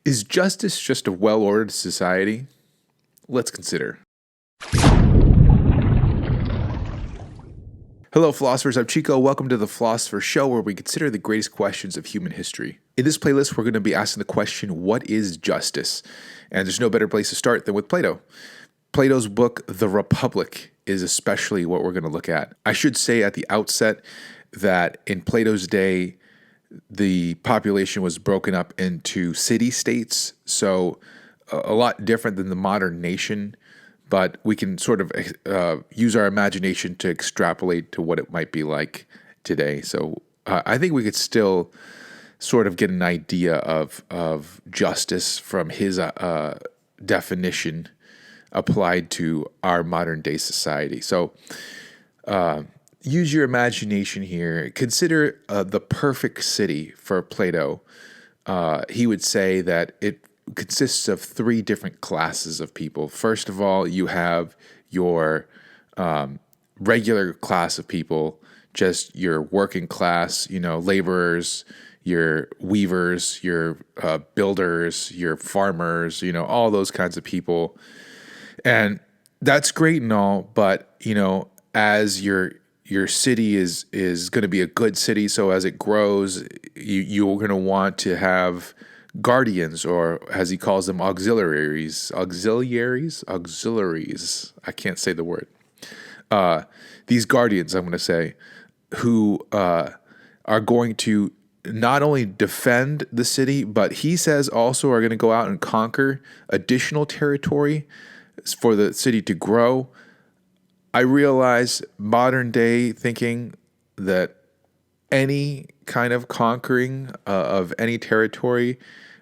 Is justice just a well-ordered society? Let's consider. Hello, philosophers. I'm Chico. Welcome to the Philosopher Show, where we consider the greatest questions of human history. In this playlist, we're going to be asking the question, what is justice? And there's no better place to start than with Plato. Plato's book, The Republic, is especially what we're going to look at. I should say at the outset that in Plato's day, the population was broken up into city-states, so a lot different than the modern nation, but we can sort of use our imagination to extrapolate to what it might be like today. So I think we could still sort of get an idea of justice from his definition applied to our modern day society. So use your imagination here. Consider the perfect city for Plato. He would say that it consists of three different classes of people. First of all, you have your regular class of people, just your working class, laborers, your weavers, your builders, your farmers, all those kinds of people. And that's great and all, but, as your city is going to be a good city, so as it grows, you're going to want to have guardians, or as he calls them, auxiliaries. I can't say the word. These guardians, I'm going to say, who are going to not only defend the city, but he says also are going to go out and conquer additional territory for the city to grow. I realize modern day thinking that any kind of conquering of any territory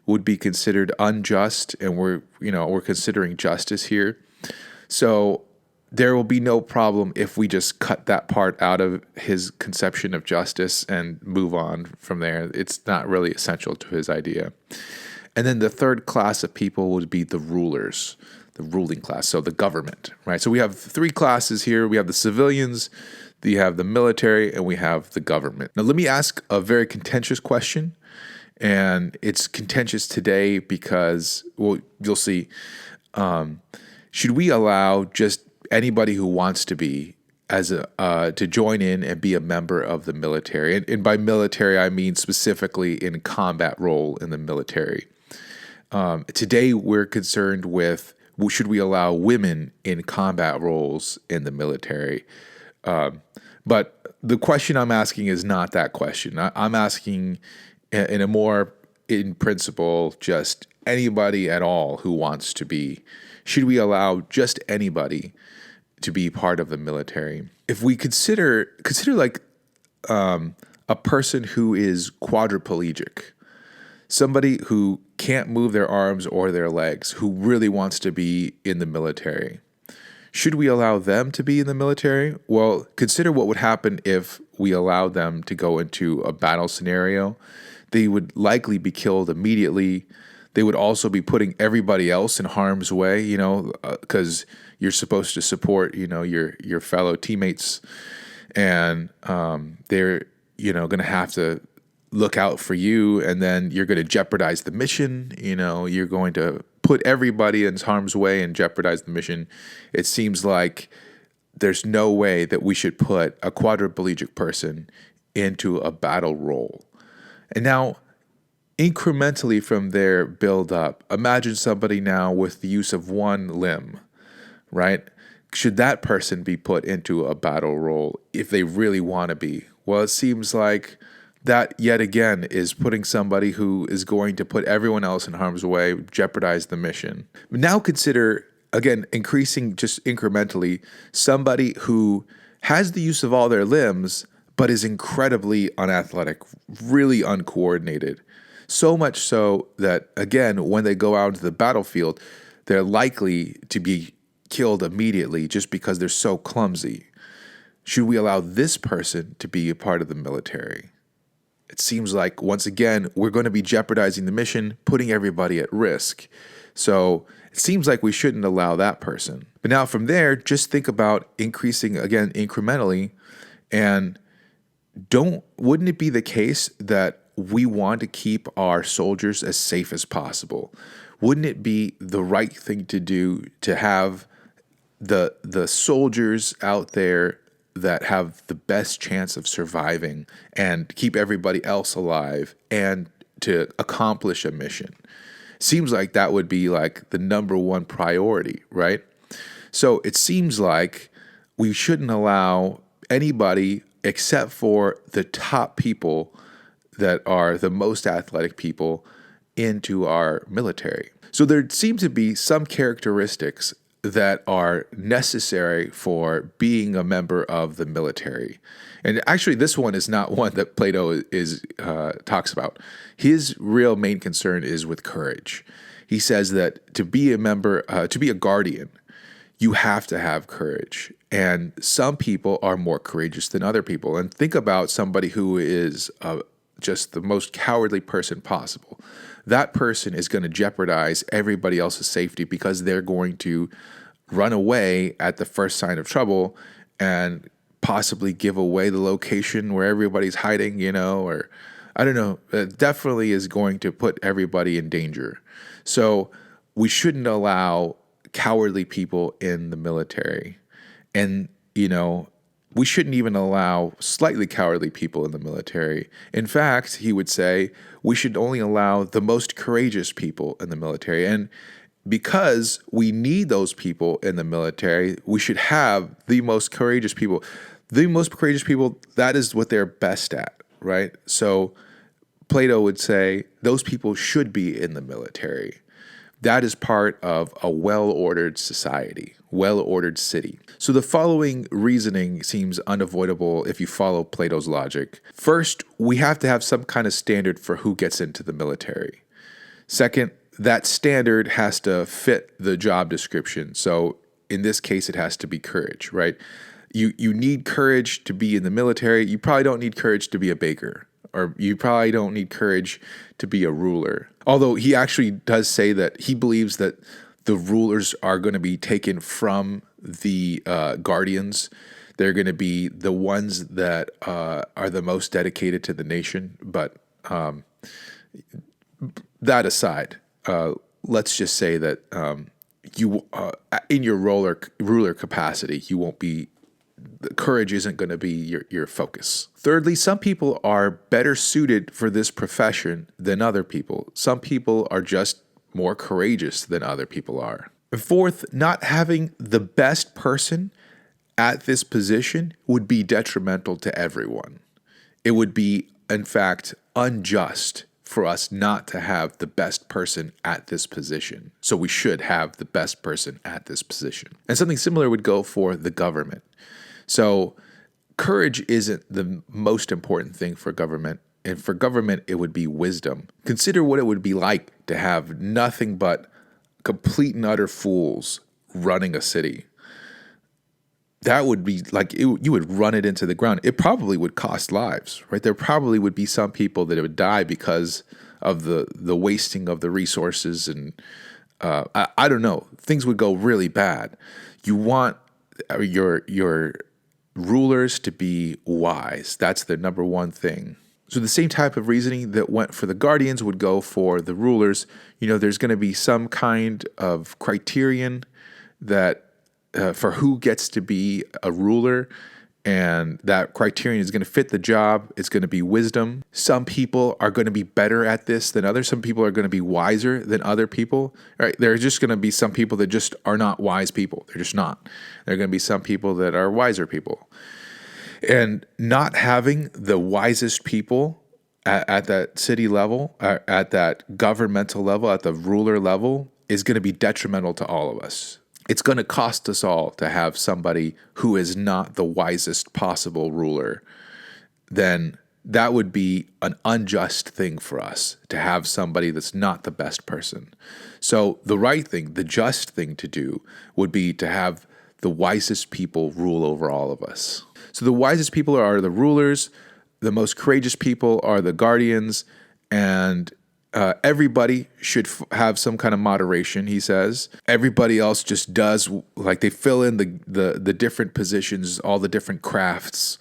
would be considered unjust, and we're considering justice here. So there will be no problem if we just cut that part out of his conception of justice and move on from there. It's not really essential to his idea. And then the third class of people would be the rulers, the ruling class, so the government, right? So we have three classes here. We have the civilians, you have the military, and we have the government. Now, let me ask a very contentious question, and it's contentious today because, well, you'll see, should we allow just anybody who wants to be to join in and be a member of the military? And by military, I mean specifically in combat role in the military. Today, we're concerned with, should we allow women in combat roles in the military? But the question I'm asking is not that question. I'm asking in a more, in principle, just anybody at all who wants to be. Should we allow just anybody to be part of the military? If we consider like a person who is quadriplegic, somebody who can't move their arms or their legs, who really wants to be in the military, should we allow them to be in the military? Well, consider what would happen if we allowed them to go into a battle scenario. They would likely be killed immediately. They would also be putting everybody else in harm's way, because you're supposed to support, your fellow teammates, and they're, going to have to look out for you, and then you're going to jeopardize the mission. You're going to put everybody in harm's way and jeopardize the mission. It seems like there's no way that we should put a quadriplegic person into a battle role. And now, incrementally from there, build up. Imagine somebody now with the use of one limb, right? Should that person be put into a battle role if they really want to be? Well, it seems like that, yet again, is putting somebody who is going to put everyone else in harm's way, jeopardize the mission. Now consider, again, increasing just incrementally, somebody who has the use of all their limbs, but is incredibly unathletic, really uncoordinated. So much so that, again, when they go out into the battlefield, they're likely to be killed immediately just because they're so clumsy. Should we allow this person to be a part of the military? It seems like, once again, we're going to be jeopardizing the mission, putting everybody at risk. So it seems like we shouldn't allow that person. But now from there, just think about increasing, again, incrementally. And wouldn't it be the case that we want to keep our soldiers as safe as possible. Wouldn't it be the right thing to do to have the soldiers out there that have the best chance of surviving and keep everybody else alive and to accomplish a mission? Seems like that would be like the number one priority, right? So it seems like we shouldn't allow anybody except for the top people that are the most athletic people into our military. So there seem to be some characteristics that are necessary for being a member of the military. And actually, this one is not one that Plato is talks about. His real main concern is with courage. He says that to be a member, to be a guardian, you have to have courage. And some people are more courageous than other people. And think about somebody who is just the most cowardly person possible. That person is going to jeopardize everybody else's safety because they're going to run away at the first sign of trouble and possibly give away the location where everybody's hiding, or I don't know. It definitely is going to put everybody in danger. So we shouldn't allow cowardly people in the military. And, we shouldn't even allow slightly cowardly people in the military. In fact, he would say we should only allow the most courageous people in the military. And because we need those people in the military, we should have the most courageous people. The most courageous people, that is what they're best at, right? So Plato would say those people should be in the military. That is part of a well-ordered society, well-ordered city. So the following reasoning seems unavoidable if you follow Plato's logic. First, we have to have some kind of standard for who gets into the military. Second, that standard has to fit the job description. So in this case, it has to be courage, right? You need courage to be in the military. You probably don't need courage to be a baker, or you probably don't need courage to be a ruler. Although he actually does say that he believes that the rulers are going to be taken from the guardians. They're going to be the ones that are the most dedicated to the nation. But that aside, let's just say that you, in your ruler capacity, you won't be. Courage isn't going to be your focus. Thirdly, some people are better suited for this profession than other people. Some people are just more courageous than other people are. And fourth, not having the best person at this position would be detrimental to everyone. It would be, in fact, unjust for us not to have the best person at this position. So we should have the best person at this position. And something similar would go for the government. So courage isn't the most important thing for government. And for government, it would be wisdom. Consider what it would be like to have nothing but complete and utter fools running a city. That would be like, you would run it into the ground. It probably would cost lives, right? There probably would be some people that would die because of the wasting of the resources. And I don't know, things would go really bad. You want your rulers to be wise. That's the number one thing. So the same type of reasoning that went for the guardians would go for the rulers. There's going to be some kind of criterion that for who gets to be a ruler, and that criterion is going to fit the job. It's going to be wisdom. Some people are going to be better at this than others. Some people are going to be wiser than other people. Right? There are just going to be some people that just are not wise people. They're just not. There are going to be some people that are wiser people. And not having the wisest people at that city level, at that governmental level, at the ruler level, is going to be detrimental to all of us. It's going to cost us all to have somebody who is not the wisest possible ruler. Then that would be an unjust thing for us to have somebody that's not the best person. So the right thing, the just thing to do would be to have the wisest people rule over all of us. So the wisest people are the rulers, the most courageous people are the guardians, and everybody should have some kind of moderation, he says. Everybody else just does, like they fill in the different positions, all the different crafts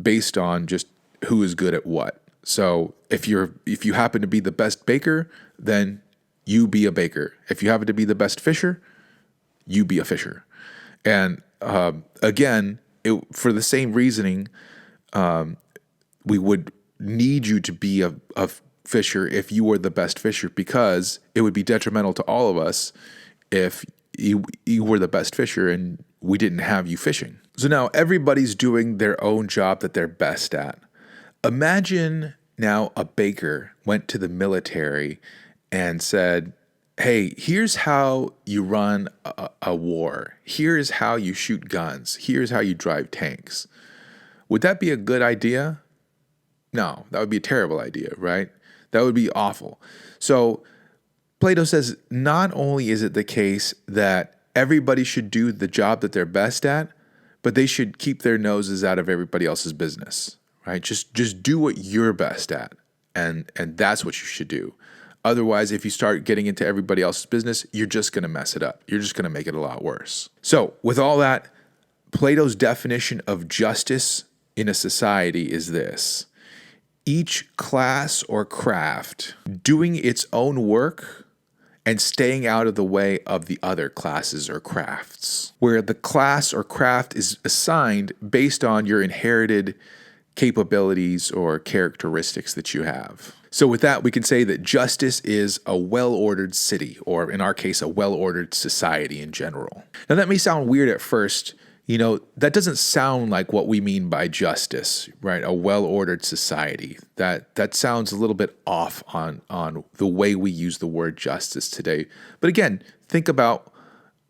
based on just who is good at what. So if you happen to be the best baker, then you be a baker. If you happen to be the best fisher, you be a fisher. And again, for the same reasoning, we would need you to be a fisher if you were the best fisher, because it would be detrimental to all of us if you were the best fisher and we didn't have you fishing. So now everybody's doing their own job that they're best at. Imagine now a baker went to the military and said, hey, here's how you run a war. Here's how you shoot guns. Here's how you drive tanks. Would that be a good idea? No, that would be a terrible idea, right? That would be awful. So Plato says not only is it the case that everybody should do the job that they're best at, but they should keep their noses out of everybody else's business, right? Just do what you're best at, and that's what you should do. Otherwise, if you start getting into everybody else's business, you're just going to mess it up. You're just going to make it a lot worse. So with all that, Plato's definition of justice in a society is this: each class or craft doing its own work and staying out of the way of the other classes or crafts, where the class or craft is assigned based on your inherited capabilities or characteristics that you have. So with that, we can say that justice is a well-ordered city, or in our case, a well-ordered society in general. Now that may sound weird at first. That doesn't sound like what we mean by justice, right? A well-ordered society. That sounds a little bit off on the way we use the word justice today. But again, think about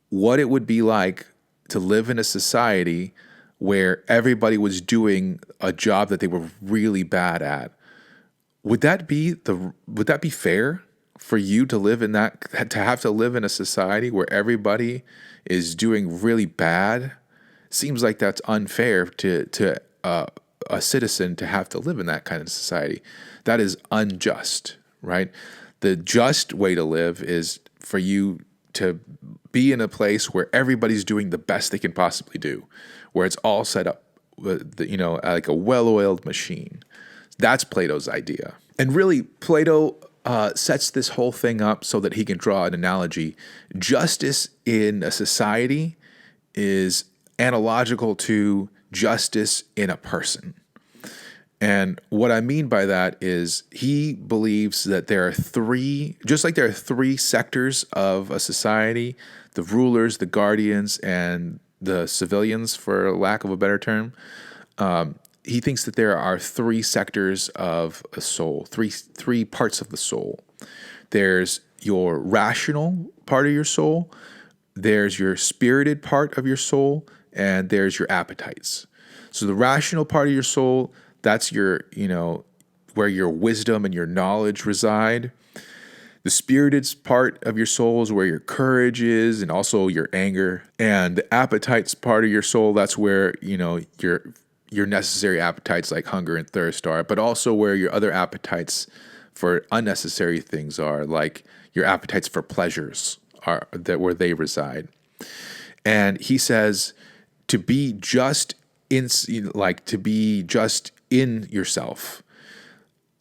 what it would be like to live in a society where everybody was doing a job that they were really bad at. Would that be fair for you to live in that, to have to live in a society where everybody is doing really bad? Seems like that's unfair to a citizen to have to live in that kind of society. That is unjust, right? The just way to live is for you to be in a place where everybody's doing the best they can possibly do, where it's all set up, like a well-oiled machine. That's Plato's idea. And really, Plato sets this whole thing up so that he can draw an analogy. Justice in a society is analogical to justice in a person. And what I mean by that is he believes that there are three sectors of a society: the rulers, the guardians, and the civilians, for lack of a better term. He thinks that there are three sectors of a soul, three parts of the soul. There's your rational part of your soul, there's your spirited part of your soul, and there's your appetites. So the rational part of your soul, that's your, where your wisdom and your knowledge reside. The spirited part of your soul is where your courage is, and also your anger. And the appetites part of your soul, that's where, your necessary appetites like hunger and thirst are, but also where your other appetites for unnecessary things are, like your appetites for pleasures are where they reside. And he says to be just in yourself,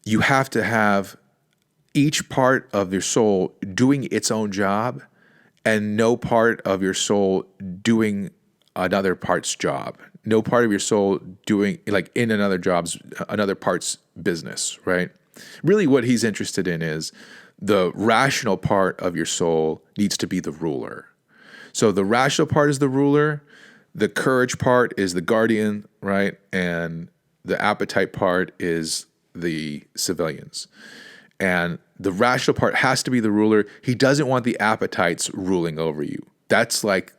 you have to have each part of your soul doing its own job and no part of your soul doing another part's job. No part of your soul doing in another part's business, right? Really what he's interested in is the rational part of your soul needs to be the ruler. So the rational part is the ruler, the courage part is the guardian, right? And the appetite part is the civilians. And the rational part has to be the ruler. He doesn't want the appetites ruling over you. That's like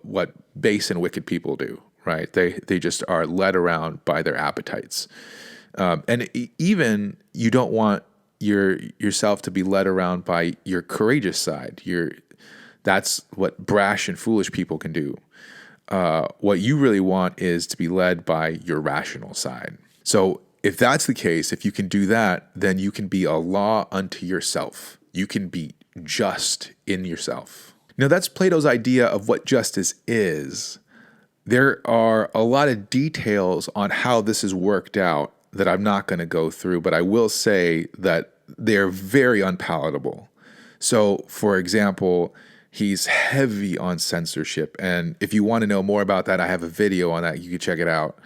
what base and wicked people do, right? They just are led around by their appetites. And even you don't want yourself to be led around by your courageous side. That's what brash and foolish people can do. What you really want is to be led by your rational side. So if that's the case, if you can do that, then you can be a law unto yourself. You can be just in yourself. Now, that's Plato's idea of what justice is. There are a lot of details on how this is worked out that I'm not going to go through, but I will say that they're very unpalatable. So, for example, he's heavy on censorship. And if you want to know more about that, I have a video on that. You can check it out.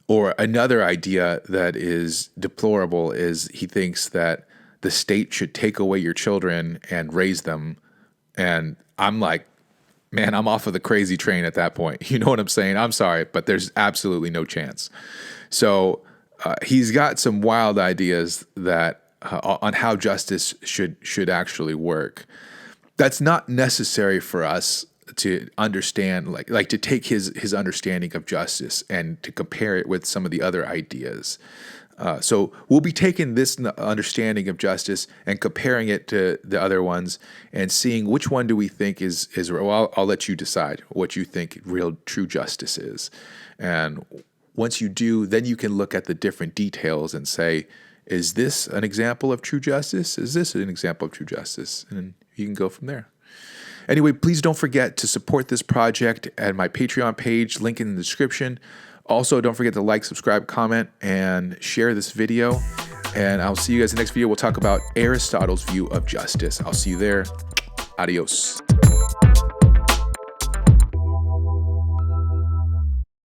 Or another idea that is deplorable is he thinks that the state should take away your children and raise them. And I'm like, man, I'm off of the crazy train at that point. You know what I'm saying? I'm sorry, but there's absolutely no chance. So he's got some wild ideas that on how justice should actually work. That's not necessary for us to understand, like to take his understanding of justice and to compare it with some of the other ideas. So we'll be taking this understanding of justice and comparing it to the other ones and seeing which one do we think is well, I'll let you decide what you think real true justice is. And once you do, then you can look at the different details and say, is this an example of true justice? Is this an example of true justice? And you can go from there. Anyway, please don't forget to support this project at my Patreon page, link in the description. Also, don't forget to like, subscribe, comment, and share this video. And I'll see you guys in the next video. We'll talk about Aristotle's view of justice. I'll see you there. Adios.